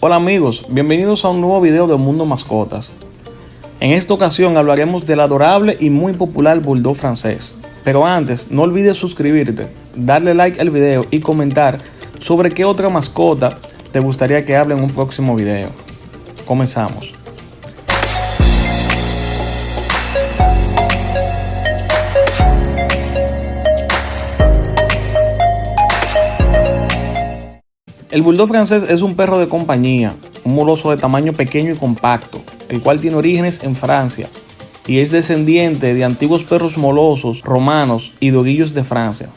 Hola amigos, bienvenidos a un nuevo video de Mundo Mascotas. En esta ocasión hablaremos del adorable y muy popular Bulldog francés. Pero antes, no olvides suscribirte, darle like al video y comentar sobre qué otra mascota te gustaría que hable en un próximo video. Comenzamos. El Bulldog francés es un perro de compañía, un moloso de tamaño pequeño y compacto, el cual tiene orígenes en Francia y es descendiente de antiguos perros molosos, romanos y doguillos de Francia.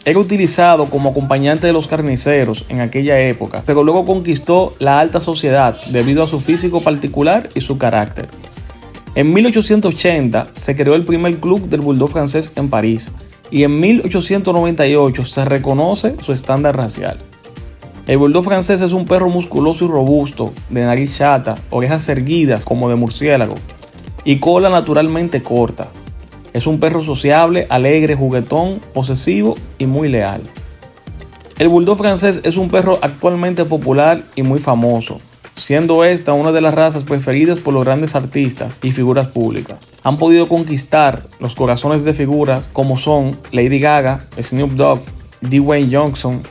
Era utilizado como acompañante de los carniceros en aquella época, pero luego conquistó la alta sociedad debido a su físico particular y su carácter. En 1880 se creó el primer club del Bulldog francés en París y en 1898 se reconoce su estándar racial. El Bulldog francés es un perro musculoso y robusto, de nariz chata, orejas erguidas como de murciélago y cola naturalmente corta. Es un perro sociable, alegre, juguetón, posesivo y muy leal. El Bulldog francés es un perro actualmente popular y muy famoso, siendo esta una de las razas preferidas por los grandes artistas y figuras públicas. Han podido conquistar los corazones de figuras como son Lady Gaga, Snoop Dogg, Dwayne Johnson,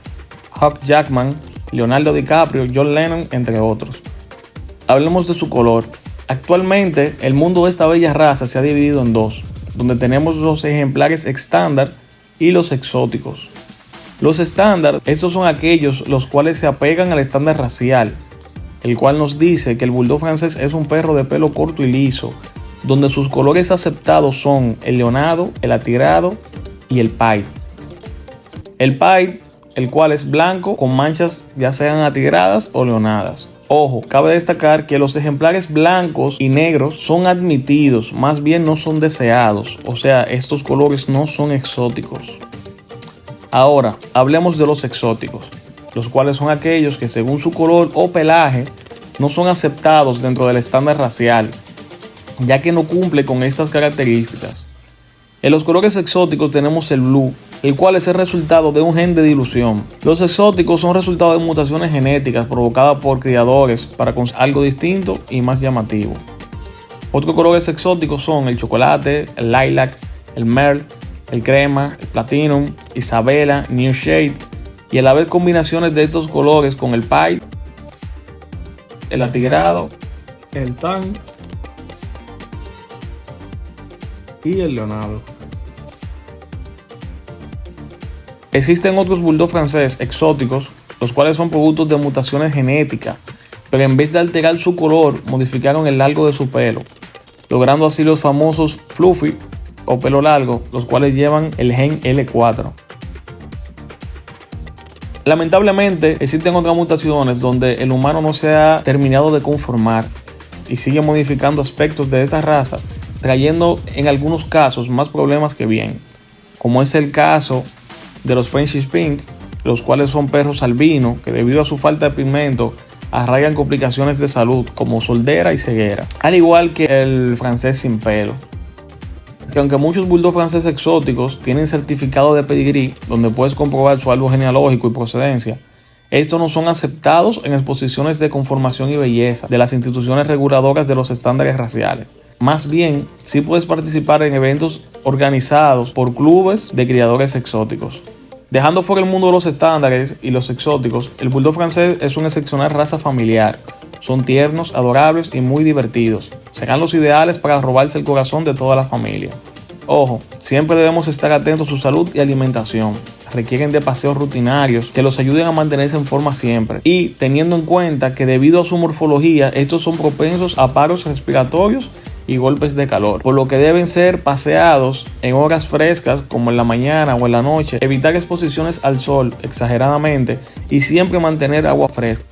Hugh Jackman, Leonardo DiCaprio, John Lennon, entre otros. Hablemos de su color. Actualmente, el mundo de esta bella raza se ha dividido en dos, donde tenemos los ejemplares estándar y los exóticos. Los estándar, estos son aquellos los cuales se apegan al estándar racial, el cual nos dice que el Bulldog francés es un perro de pelo corto y liso, donde sus colores aceptados son el leonado, el atigrado y el pied. El pied, el cual es blanco con manchas ya sean atigradas o leonadas. Ojo, cabe destacar que los ejemplares blancos y negros son admitidos, más bien no son deseados, o sea, estos colores no son exóticos. Ahora, hablemos de los exóticos, los cuales son aquellos que según su color o pelaje no son aceptados dentro del estándar racial, ya que no cumple con estas características. En los colores exóticos tenemos el blue, el cual es el resultado de un gen de dilución. Los exóticos son resultado de mutaciones genéticas provocadas por criadores para conseguir algo distinto y más llamativo. Otros colores exóticos son el chocolate, el lilac, el merle, el crema, el platinum, Isabella, new shade, y a la vez combinaciones de estos colores con el pied, el atigrado, el tan y el leonado. Existen otros Bulldog francés exóticos, los cuales son productos de mutaciones genéticas, pero en vez de alterar su color, modificaron el largo de su pelo, logrando así los famosos fluffy o pelo largo, los cuales llevan el gen L4. Lamentablemente, existen otras mutaciones donde el humano no se ha terminado de conformar y sigue modificando aspectos de esta raza, trayendo en algunos casos más problemas que bien, como es el caso de los French Pink, los cuales son perros albinos que debido a su falta de pigmento arraigan complicaciones de salud como sordera y ceguera, al igual que el francés sin pelo. Que aunque muchos Bulldog franceses exóticos tienen certificado de pedigrí donde puedes comprobar su árbol genealógico y procedencia, estos no son aceptados en exposiciones de conformación y belleza de las instituciones reguladoras de los estándares raciales. Más bien, sí puedes participar en eventos organizados por clubes de criadores exóticos. Dejando fuera el mundo de los estándares y los exóticos, el Bulldog francés es una excepcional raza familiar. Son tiernos, adorables y muy divertidos. Serán los ideales para robarse el corazón de toda la familia. Ojo, siempre debemos estar atentos a su salud y alimentación. Requieren de paseos rutinarios que los ayuden a mantenerse en forma siempre. Y teniendo en cuenta que debido a su morfología, estos son propensos a paros respiratorios y golpes de calor, por lo que deben ser paseados en horas frescas como en la mañana o en la noche, evitar exposiciones al sol exageradamente y siempre mantener agua fresca.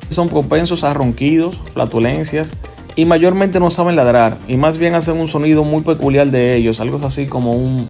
Son propensos a ronquidos, flatulencias y mayormente no saben ladrar y más bien hacen un sonido muy peculiar de ellos, algo así como un...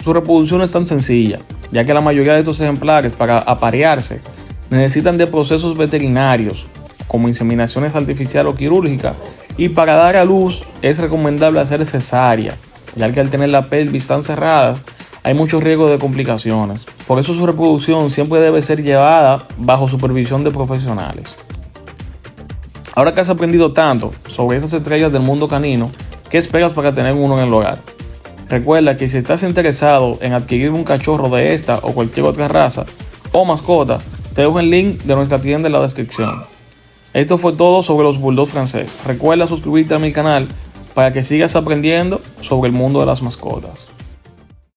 Su reproducción es tan sencilla, ya que la mayoría de estos ejemplares para aparearse necesitan de procesos veterinarios como inseminaciones artificiales o quirúrgicas, y para dar a luz es recomendable hacer cesárea ya que al tener la pelvis tan cerrada, hay mucho riesgo de complicaciones. Por eso su reproducción siempre debe ser llevada bajo supervisión de profesionales. Ahora que has aprendido tanto sobre estas estrellas del mundo canino, ¿qué esperas para tener uno en el hogar? Recuerda que si estás interesado en adquirir un cachorro de esta o cualquier otra raza o mascota, te dejo el link de nuestra tienda en la descripción. Esto fue todo sobre los Bulldogs franceses. Recuerda suscribirte a mi canal para que sigas aprendiendo sobre el mundo de las mascotas.